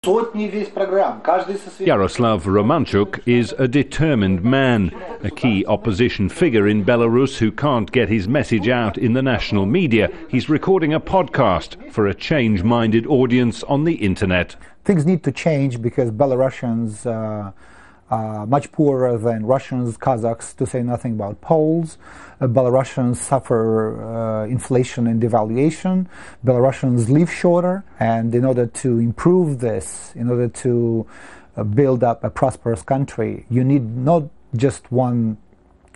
Yaroslav Romanchuk is a determined man, a key opposition figure in Belarus who can't get his message out in the national media. He's recording a podcast for a change-minded audience on the internet. Things need to change because Belarusians are much poorer than Russians, Kazakhs, to say nothing about Poles. Belarusians suffer inflation and devaluation. Belarusians live shorter, and in order to improve this, in order to build up a prosperous country, you need not just one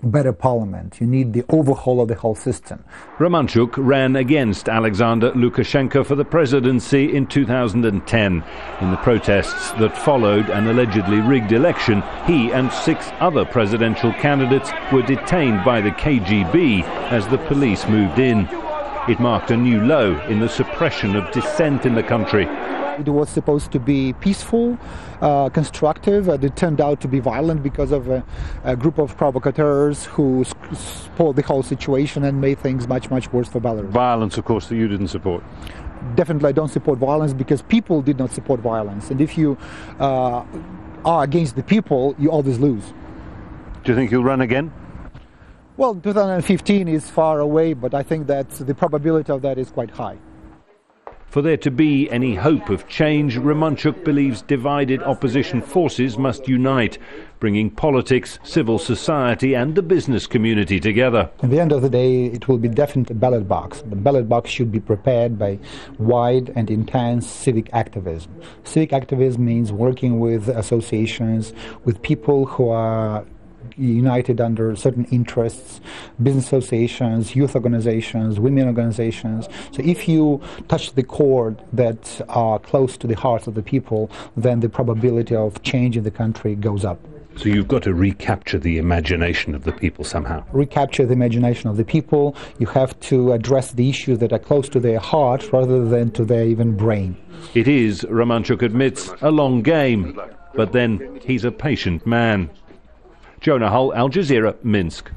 better parliament, you need the overhaul of the whole system. Romanchuk ran against Alexander Lukashenko for the presidency in 2010. In the protests that followed an allegedly rigged election, he and 6 other presidential candidates were detained by the KGB as the police moved in. It marked a new low in the suppression of dissent in the country. It was supposed to be peaceful, constructive. It turned out to be violent because of a group of provocateurs who spoiled the whole situation and made things much, much worse for Belarus. Violence, of course, that you didn't support. Definitely I don't support violence because people did not support violence. And if you are against the people, you always lose. Do you think you'll run again? Well, 2015 is far away, but I think that the probability of that is quite high. For there to be any hope of change, Romanchuk believes divided opposition forces must unite, bringing politics, civil society and the business community together. At the end of the day, it will be definitely a ballot box. The ballot box should be prepared by wide and intense civic activism. Civic activism means working with associations, with people who are united under certain interests, business associations, youth organizations, women organizations. So if you touch the chord that are close to the hearts of the people, then the probability of change in the country goes up. So you've got to recapture the imagination of the people somehow. Recapture the imagination of the people. You have to address the issues that are close to their heart rather than to their even brain. It is, Romanchuk admits, a long game, but then he's a patient man. Jonah, Al Jazeera, Minsk.